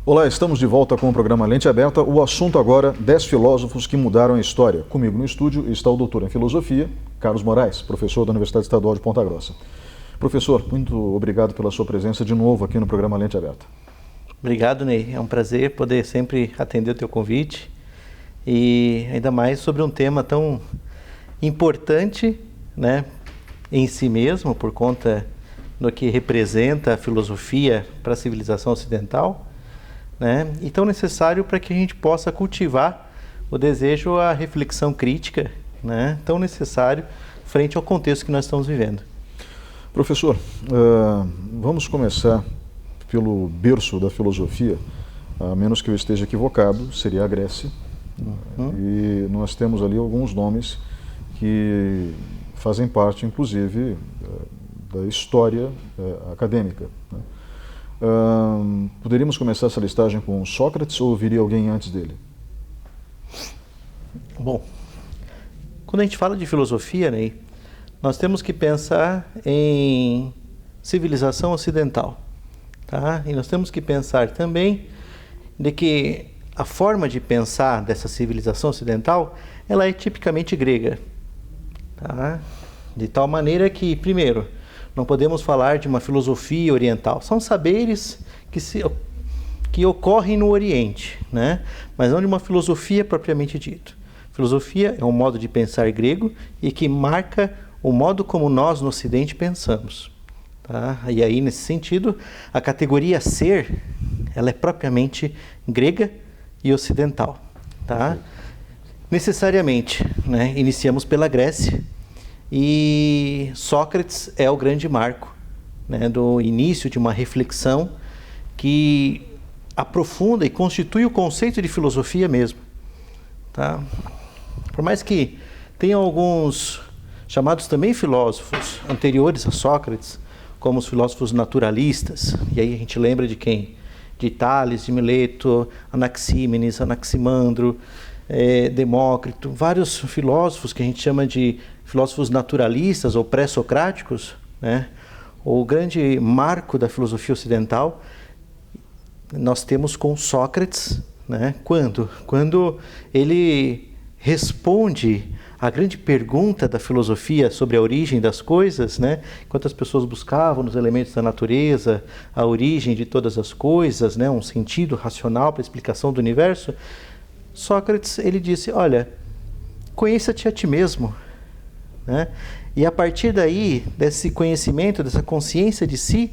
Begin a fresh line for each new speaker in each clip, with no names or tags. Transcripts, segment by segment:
Olá, estamos de volta com o programa Lente Aberta. O assunto agora, 10 filósofos que mudaram a história. Comigo no estúdio está o doutor em filosofia, Carlos Moraes, professor da Universidade Estadual de Ponta Grossa. Professor, muito obrigado pela sua presença de novo aqui no programa Lente Aberta.
Obrigado, Ney. É um prazer poder sempre atender o teu convite e ainda mais sobre um tema tão importante, né, em si mesmo, por conta do que representa a filosofia para a civilização ocidental, né, e tão necessário para que a gente possa cultivar o desejo à reflexão crítica, né, tão necessário frente ao contexto que nós estamos vivendo.
Professor, vamos começar pelo berço da filosofia, a menos que eu esteja equivocado, seria a Grécia. E nós temos ali alguns nomes que fazem parte, inclusive, da história acadêmica, né? Poderíamos começar essa listagem com Sócrates ou viria alguém antes dele?
Bom, quando a gente fala de filosofia, Ney, nós temos que pensar em civilização ocidental, tá? E nós temos que pensar também de que a forma de pensar dessa civilização ocidental, ela é tipicamente grega, tá? De tal maneira que, primeiro, não podemos falar de uma filosofia oriental. São saberes que ocorrem no Oriente, né? Mas não de uma filosofia propriamente dita. Filosofia é um modo de pensar grego e que marca o modo como nós no Ocidente pensamos, tá? E aí, nesse sentido, a categoria ser, ela é propriamente grega e ocidental, tá? Necessariamente, né? Iniciamos pela Grécia e Sócrates é o grande marco, né, do início de uma reflexão que aprofunda e constitui o conceito de filosofia mesmo, tá? Por mais que tenham alguns chamados também filósofos anteriores a Sócrates, como os filósofos naturalistas, e aí a gente lembra de quem? De Tales, de Mileto, Anaxímenes, Anaximandro, Demócrito, vários filósofos que a gente chama de filósofos naturalistas ou pré-socráticos, né? O grande marco da filosofia ocidental nós temos com Sócrates, né? Quando ele responde a grande pergunta da filosofia sobre a origem das coisas, né? Enquanto as pessoas buscavam nos elementos da natureza a origem de todas as coisas, né? Um sentido racional para a explicação do universo, Sócrates, ele disse, olha, conheça-te a ti mesmo, né? E a partir daí, desse conhecimento, dessa consciência de si,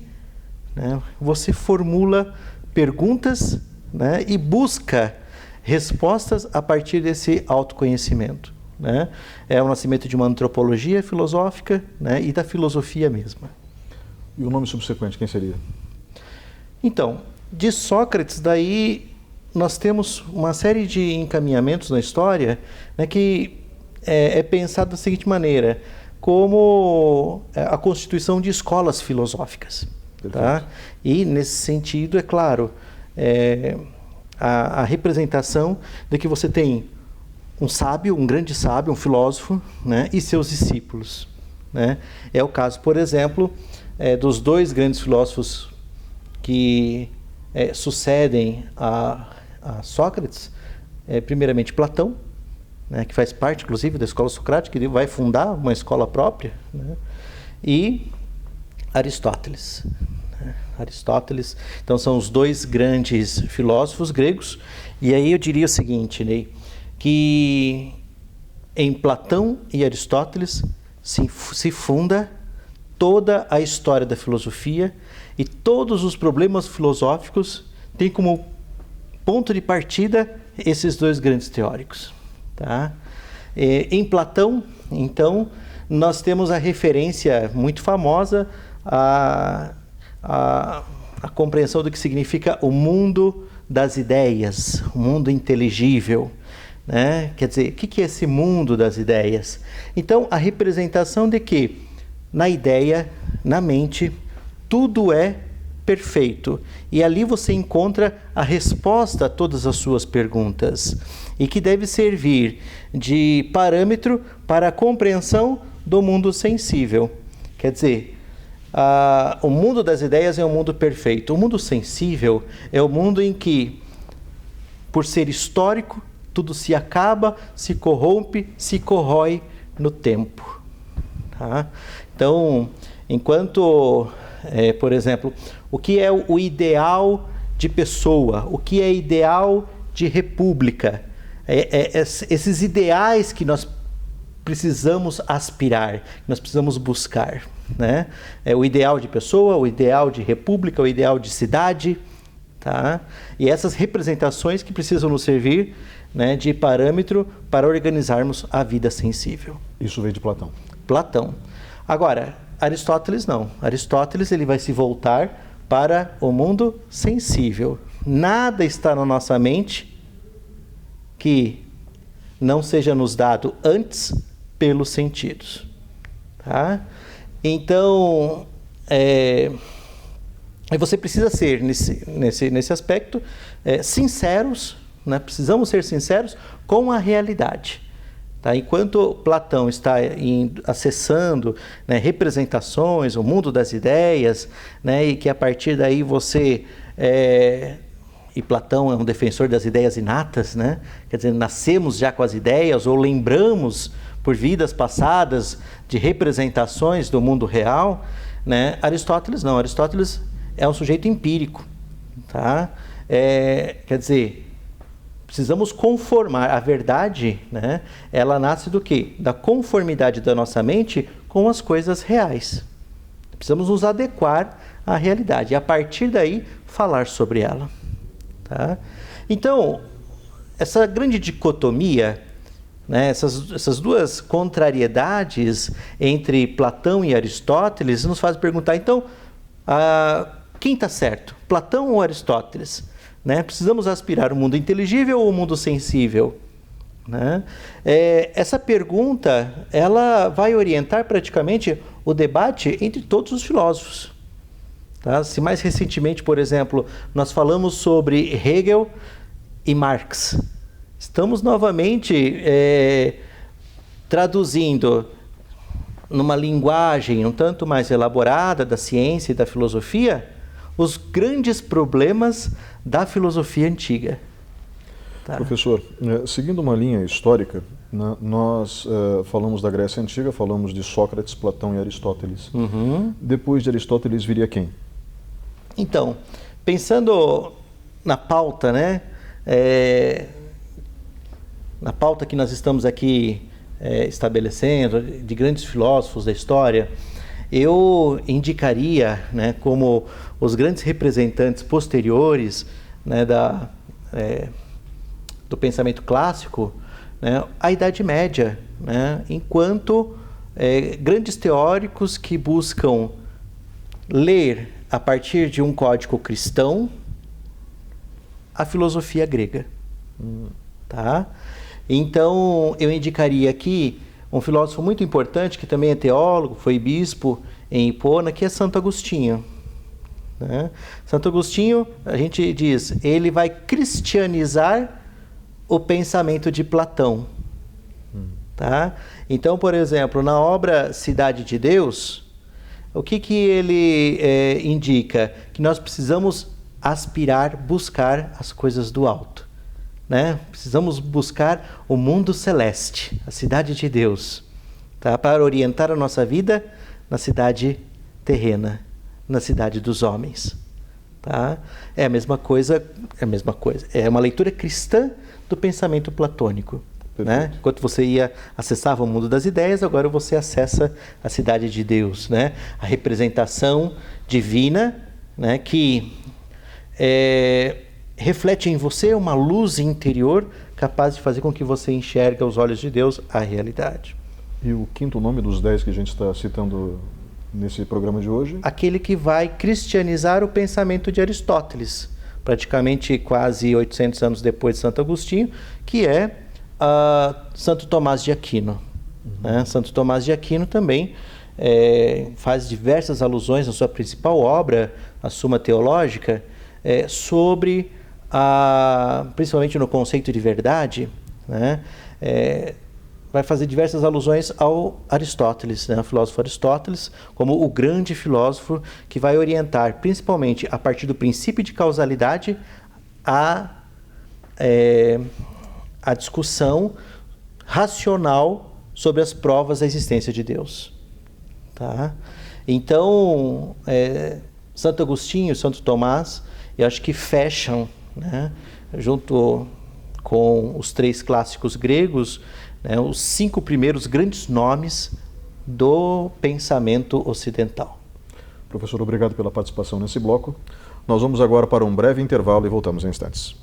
né, você formula perguntas, né, e busca respostas a partir desse autoconhecimento, né? É o nascimento de uma antropologia filosófica, né, e da filosofia mesma.
E o nome subsequente, quem seria?
Então, de Sócrates, daí nós temos uma série de encaminhamentos na história, né, que é pensado da seguinte maneira, como a constituição de escolas filosóficas, tá? E, nesse sentido, é claro, a representação de que você tem um sábio, um grande sábio, um filósofo, né, e seus discípulos, né? É o caso, por exemplo, dos dois grandes filósofos que sucedem a Sócrates, primeiramente Platão, né, que faz parte, inclusive, da escola socrática, que vai fundar uma escola própria, né, e Aristóteles. Aristóteles, então são os dois grandes filósofos gregos, e aí eu diria o seguinte, Ney, que em Platão e Aristóteles se funda toda a história da filosofia e todos os problemas filosóficos têm como ponto de partida esses dois grandes teóricos, tá? Em Platão, então, nós temos a referência muito famosa à compreensão do que significa o mundo das ideias, o mundo inteligível, né? Quer dizer, o que é esse mundo das ideias? Então, a representação de que na ideia, na mente, tudo é perfeito. E ali você encontra a resposta a todas as suas perguntas. E que deve servir de parâmetro para a compreensão do mundo sensível. Quer dizer, o mundo das ideias é um mundo perfeito. O mundo sensível é o mundo em que, por ser histórico, tudo se acaba, se corrompe, se corrói no tempo. Tá? Então, enquanto, por exemplo, o que é o ideal de pessoa, o que é ideal de república, esses ideais que nós precisamos aspirar, que nós precisamos buscar, né? É o ideal de pessoa, o ideal de república, o ideal de cidade, tá? E essas representações que precisam nos servir, né, de parâmetro para organizarmos a vida sensível.
Isso veio de Platão.
Platão. Agora, Aristóteles não. Aristóteles ele vai se voltar para o mundo sensível. Nada está na nossa mente que não seja nos dado antes pelos sentidos. Tá? Então, você precisa ser, nesse aspecto, sinceros, né? Precisamos ser sinceros com a realidade. Tá? Enquanto Platão está acessando, né, representações, o mundo das ideias, né, e que a partir daí você... E Platão é um defensor das ideias inatas, né? Quer dizer, nascemos já com as ideias ou lembramos por vidas passadas de representações do mundo real, né? Aristóteles não. Aristóteles é um sujeito empírico. Tá? Quer dizer... Precisamos conformar. A verdade, né, ela nasce do quê? Da conformidade da nossa mente com as coisas reais. Precisamos nos adequar à realidade e, a partir daí, falar sobre ela. Tá? Então, essa grande dicotomia, né, essas duas contrariedades entre Platão e Aristóteles nos faz perguntar, então, quem está certo? Platão ou Aristóteles? Né? Precisamos aspirar o mundo inteligível ou o mundo sensível? Né? Essa pergunta ela vai orientar praticamente o debate entre todos os filósofos. Tá? Se mais recentemente, por exemplo, nós falamos sobre Hegel e Marx, estamos novamente traduzindo numa linguagem um tanto mais elaborada da ciência e da filosofia os grandes problemas da filosofia antiga. Tá?
Professor, seguindo uma linha histórica, né, nós falamos da Grécia Antiga, falamos de Sócrates, Platão e Aristóteles.
Uhum.
Depois de Aristóteles viria quem?
Então, pensando na pauta, né, na pauta que nós estamos aqui estabelecendo, de grandes filósofos da história, eu indicaria, né, como os grandes representantes posteriores, né, do pensamento clássico, né, a Idade Média, né, enquanto grandes teóricos que buscam ler a partir de um código cristão a filosofia grega. Tá? Então, eu indicaria aqui um filósofo muito importante, que também é teólogo, foi bispo em Hipona, que é Santo Agostinho. Né? Santo Agostinho, a gente diz, ele vai cristianizar o pensamento de Platão. Tá? Então, por exemplo, na obra Cidade de Deus, o que ele indica? Que nós precisamos aspirar, buscar as coisas do alto. Né? Precisamos buscar o mundo celeste, a cidade de Deus, tá? Para orientar a nossa vida na cidade terrena, na cidade dos homens. Tá? É a mesma coisa. É uma leitura cristã do pensamento platônico. Né? Enquanto você acessava o mundo das ideias, agora você acessa a cidade de Deus, né? A representação divina, né, que reflete em você uma luz interior capaz de fazer com que você enxergue aos olhos de Deus a realidade.
E o quinto nome dos 10 que a gente está citando nesse programa de hoje?
Aquele que vai cristianizar o pensamento de Aristóteles, praticamente quase 800 anos depois de Santo Agostinho, que é Santo Tomás de Aquino. Né? Santo Tomás de Aquino também faz diversas alusões na sua principal obra, a Suma Teológica, sobre, principalmente no conceito de verdade, né? vai fazer diversas alusões ao Aristóteles, né, o filósofo Aristóteles, como o grande filósofo que vai orientar, principalmente a partir do princípio de causalidade, a discussão racional sobre as provas da existência de Deus. Tá? Então, Santo Agostinho, Santo Tomás, eu acho que fecham, né, junto com os 3 clássicos gregos, né, os 5 primeiros grandes nomes do pensamento ocidental.
Professor, obrigado pela participação nesse bloco. Nós vamos agora para um breve intervalo e voltamos em instantes.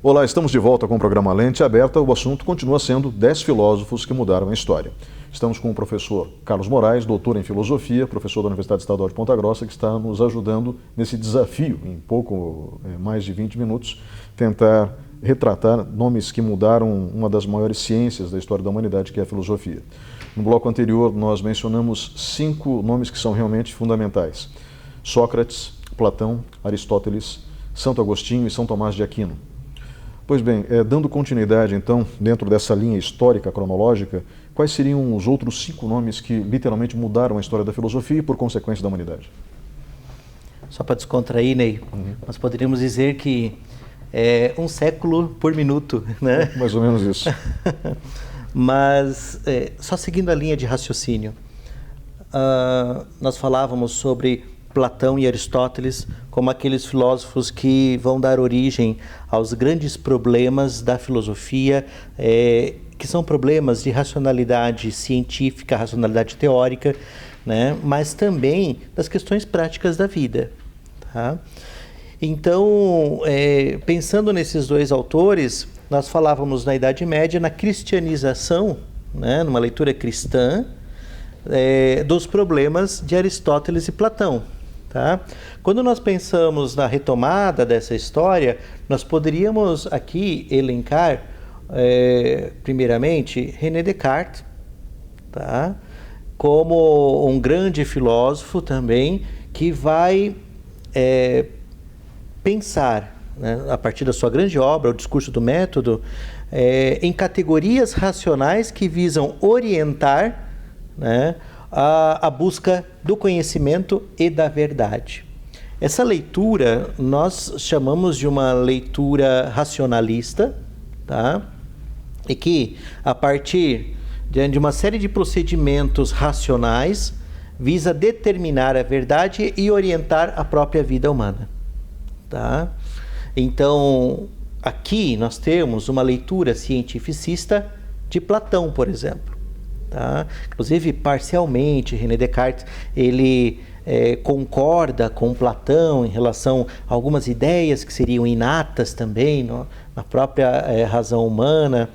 Olá, estamos de volta com o programa Lente Aberta. O assunto continua sendo 10 filósofos que mudaram a história. Estamos com o professor Carlos Moraes, doutor em filosofia, professor da Universidade Estadual de Ponta Grossa, que está nos ajudando nesse desafio, em pouco mais de 20 minutos, tentar retratar nomes que mudaram uma das maiores ciências da história da humanidade, que é a filosofia. No bloco anterior, nós mencionamos 5 nomes que são realmente fundamentais: Sócrates, Platão, Aristóteles, Santo Agostinho e São Tomás de Aquino. Pois bem, dando continuidade, então, dentro dessa linha histórica, cronológica, quais seriam os outros 5 nomes que literalmente mudaram a história da filosofia e, por consequência, da humanidade?
Só para descontrair, Ney, nós poderíamos dizer que é um século por minuto, né?
Mais ou menos isso.
Mas, só seguindo a linha de raciocínio, nós falávamos sobre Platão e Aristóteles como aqueles filósofos que vão dar origem aos grandes problemas da filosofia, que são problemas de racionalidade científica, racionalidade teórica, né? Mas também das questões práticas da vida. Tá? Então, pensando nesses 2 autores, nós falávamos na Idade Média, na cristianização, né? Numa leitura cristã, dos problemas de Aristóteles e Platão. Tá? Quando nós pensamos na retomada dessa história, nós poderíamos aqui elencar, primeiramente, René Descartes, tá? Como um grande filósofo também, que vai pensar, né, a partir da sua grande obra, O Discurso do Método, em categorias racionais que visam orientar, né, a busca do conhecimento e da verdade. Essa leitura nós chamamos de uma leitura racionalista, tá? E que, a partir de uma série de procedimentos racionais, visa determinar a verdade e orientar a própria vida humana. Tá? Então, aqui nós temos uma leitura cientificista de Platão, por exemplo. Tá? Inclusive, parcialmente, René Descartes, ele concorda com Platão em relação a algumas ideias que seriam inatas também na própria razão humana.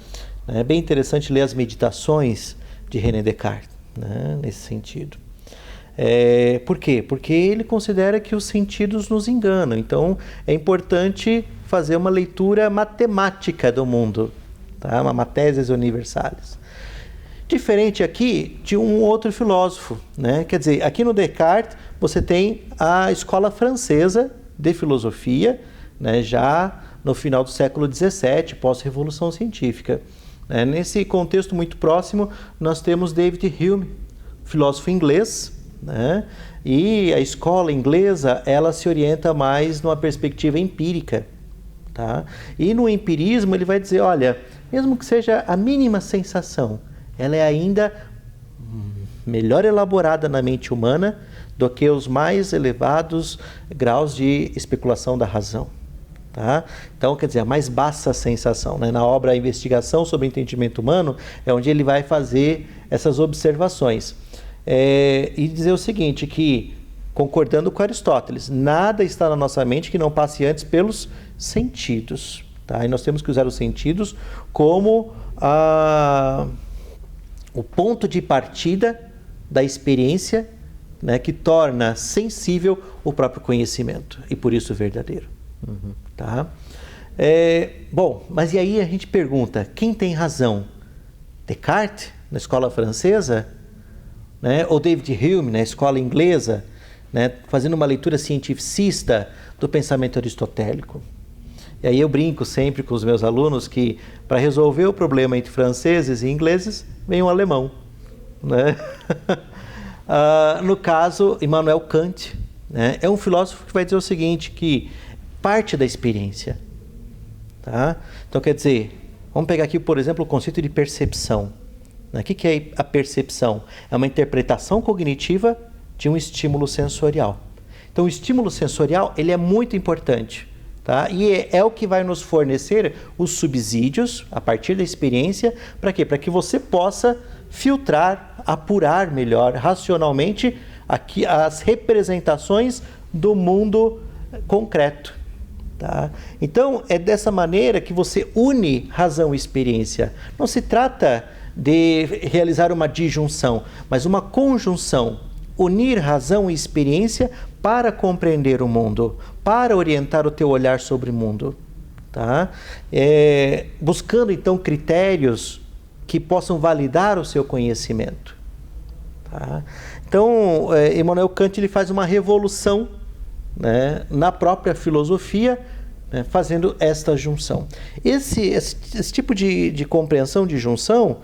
É bem interessante ler as meditações de René Descartes, né, nesse sentido. Por quê? Porque ele considera que os sentidos nos enganam. Então, é importante fazer uma leitura matemática do mundo, tá? Uma Mathesis Universalis. Diferente aqui de um outro filósofo, né? Quer dizer, aqui no Descartes você tem a escola francesa de filosofia, né? Já no final do século XVII, pós-revolução científica. Nesse contexto muito próximo, nós temos David Hume, filósofo inglês, né? E a escola inglesa, ela se orienta mais numa perspectiva empírica, tá? E no empirismo ele vai dizer, olha, mesmo que seja a mínima sensação, ela é ainda melhor elaborada na mente humana do que os mais elevados graus de especulação da razão. Tá? Então, quer dizer, a mais baixa sensação, né? Na obra A Investigação sobre o Entendimento Humano, é onde ele vai fazer essas observações. E dizer o seguinte, que, concordando com Aristóteles, nada está na nossa mente que não passe antes pelos sentidos. Tá? E nós temos que usar os sentidos como o ponto de partida da experiência, né, que torna sensível o próprio conhecimento, e por isso verdadeiro. Uhum. Tá? Bom, mas e aí a gente pergunta, quem tem razão? Descartes, na escola francesa? Né? Ou David Hume, na escola inglesa? né, fazendo uma leitura cientificista do pensamento aristotélico. E aí eu brinco sempre com os meus alunos que para resolver o problema entre franceses e ingleses, vem um alemão, né? No caso, Immanuel Kant, né, é um filósofo que vai dizer o seguinte, que parte da experiência. Tá? Então, quer dizer, vamos pegar aqui, por exemplo, o conceito de percepção. O que é a percepção? É uma interpretação cognitiva de um estímulo sensorial. Então, o estímulo sensorial ele é muito importante. Tá? E é o que vai nos fornecer os subsídios, a partir da experiência, para quê? Para que você possa filtrar, apurar melhor, racionalmente, aqui, as representações do mundo concreto. Tá? Então, é dessa maneira que você une razão e experiência. Não se trata de realizar uma disjunção, mas uma conjunção. Unir razão e experiência para compreender o mundo, para orientar o teu olhar sobre o mundo. Tá? Buscando, então, critérios que possam validar o seu conhecimento. Tá? Então, Immanuel Kant ele faz uma revolução, né, na própria filosofia, né, fazendo esta junção. Esse tipo de compreensão de junção,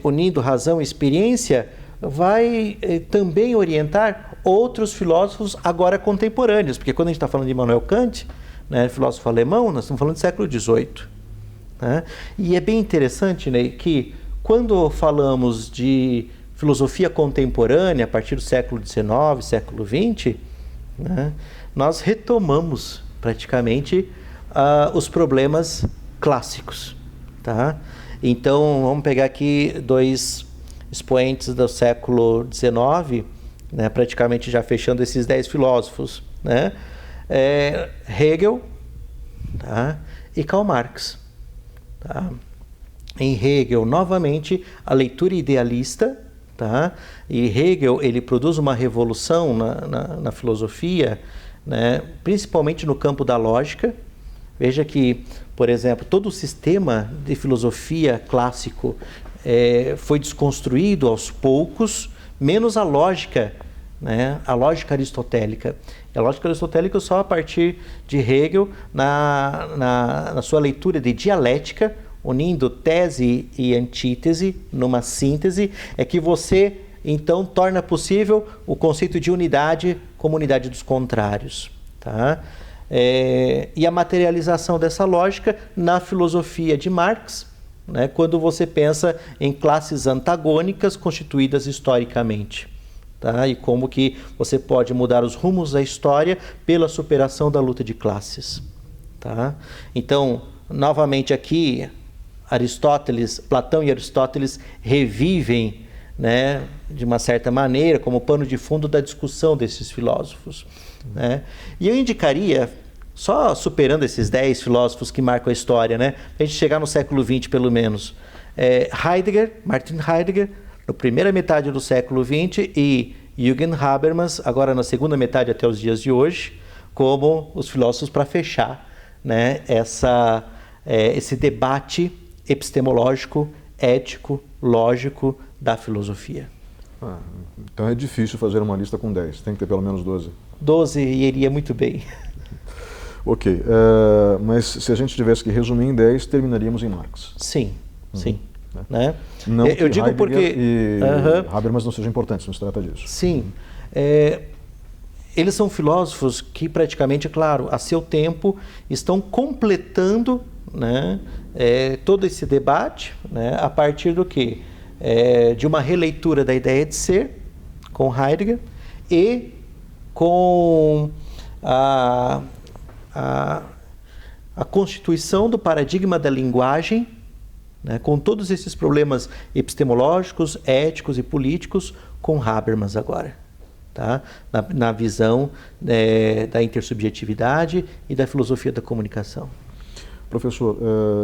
unindo razão e experiência, vai também orientar outros filósofos agora contemporâneos, porque quando a gente está falando de Immanuel Kant, né, filósofo alemão, nós estamos falando do século XVIII. Né? E é bem interessante, né, que quando falamos de filosofia contemporânea, a partir do século XIX, século XX, né, nós retomamos praticamente os problemas clássicos. Tá? Então, vamos pegar aqui dois expoentes do século XIX, né, praticamente já fechando esses 10 filósofos, né? Hegel, tá? E Karl Marx. Tá? Em Hegel, novamente, a leitura idealista, tá? E Hegel ele produz uma revolução na filosofia, né? Principalmente no campo da lógica. Veja que, por exemplo, todo o sistema de filosofia clássico foi desconstruído aos poucos, menos a lógica, né? A lógica aristotélica. A lógica aristotélica só a partir de Hegel, na sua leitura de dialética, unindo tese e antítese numa síntese, é que você então torna possível o conceito de unidade como unidade dos contrários. Tá? E a materialização dessa lógica na filosofia de Marx, né, quando você pensa em classes antagônicas constituídas historicamente. Tá? E como que você pode mudar os rumos da história pela superação da luta de classes. Tá? Então, novamente aqui, Platão e Aristóteles revivem, né, de uma certa maneira, como pano de fundo da discussão desses filósofos. Né? E eu indicaria, só superando esses 10 filósofos que marcam a história, né, a gente chegar no século XX pelo menos, Martin Heidegger, na primeira metade do século XX, e Jürgen Habermas, agora na segunda metade até os dias de hoje, como os filósofos para fechar, né, esse debate epistemológico, ético, lógico da filosofia.
Então é difícil fazer uma lista com 10, tem que ter pelo menos 12.
12 iria muito bem.
Ok, mas se a gente tivesse que resumir em 10, terminaríamos em Marx.
Sim, sim. Né?
Não que
eu digo
Heidegger
porque
e Habermas não sejam importantes, não se trata disso.
Sim. Eles são filósofos que praticamente, claro, a seu tempo estão completando, né, todo esse debate, né, a partir do quê? De uma releitura da ideia de ser, com Heidegger, e com a constituição do paradigma da linguagem, né, com todos esses problemas epistemológicos, éticos e políticos, com Habermas agora. Tá? Na visão da intersubjetividade e da filosofia da comunicação.
Professor,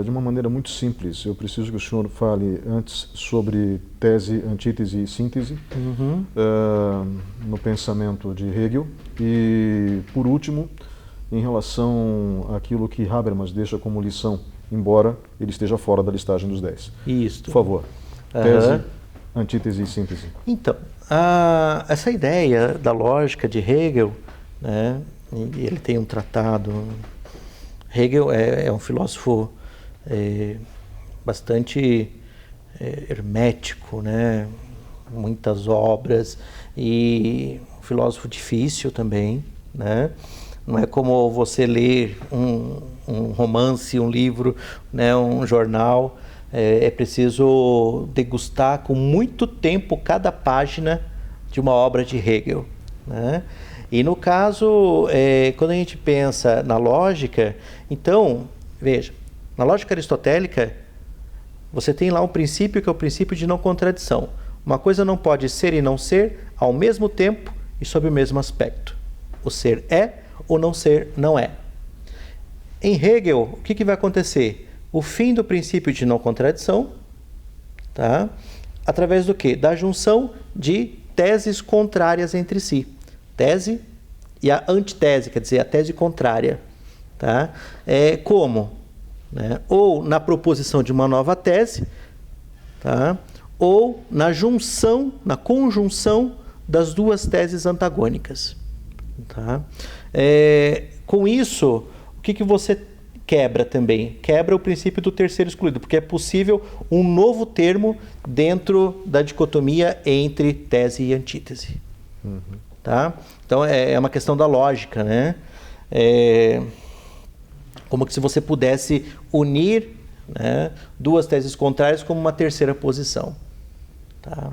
de uma maneira muito simples, eu preciso que o senhor fale antes sobre tese, antítese e síntese no pensamento de Hegel e, por último, em relação àquilo que Habermas deixa como lição, embora ele esteja fora da listagem dos 10.
Isso.
Por favor, tese, antítese e síntese?
Então, essa ideia da lógica de Hegel, né, e ele tem um tratado. Hegel é um filósofo bastante hermético, né, muitas obras, e um filósofo difícil também, né? Não é como você ler um romance, um livro, né, um jornal. É preciso degustar com muito tempo cada página de uma obra de Hegel, né? E no caso, quando a gente pensa na lógica, então, veja, na lógica aristotélica, você tem lá um princípio que é o princípio de não contradição. Uma coisa não pode ser e não ser ao mesmo tempo e sob o mesmo aspecto. O ser é, o não ser não é. Em Hegel, o que vai acontecer? O fim do princípio de não contradição, tá? Através do quê? Da junção de teses contrárias entre si. Tese e a antitese, quer dizer, a tese contrária. Tá? Como? Né? Ou na proposição de uma nova tese, tá? Ou na junção, na conjunção das duas teses antagônicas. Tá? Com isso, o que você quebra também? Quebra o princípio do terceiro excluído, porque é possível um novo termo dentro da dicotomia entre tese e antítese. Uhum. Tá? Então é uma questão da lógica, né? Como que se você pudesse unir, né, duas teses contrárias como uma terceira posição. Tá?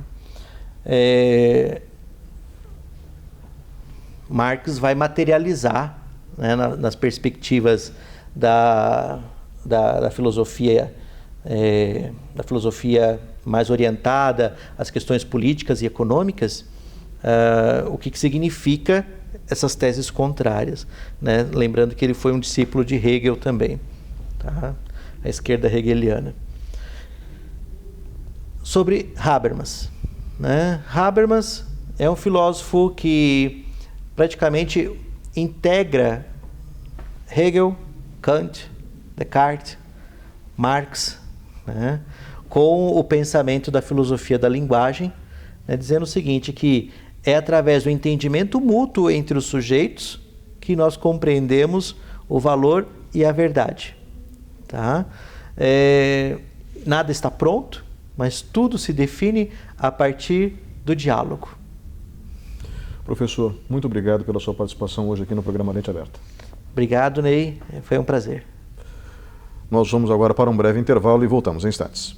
Marx vai materializar, né, nas perspectivas da filosofia mais orientada às questões políticas e econômicas, o que significa essas teses contrárias, né? Lembrando que ele foi um discípulo de Hegel também, tá? A esquerda hegeliana. Sobre Habermas, né? Habermas é um filósofo que praticamente integra Hegel, Kant, Descartes, Marx, né, com o pensamento da filosofia da linguagem, né, dizendo o seguinte, que é através do entendimento mútuo entre os sujeitos que nós compreendemos o valor e a verdade. Tá? Nada está pronto, mas tudo se define a partir do diálogo.
Professor, muito obrigado pela sua participação hoje aqui no programa Lente Aberta.
Obrigado, Ney. Foi um prazer.
Nós vamos agora para um breve intervalo e voltamos em instantes.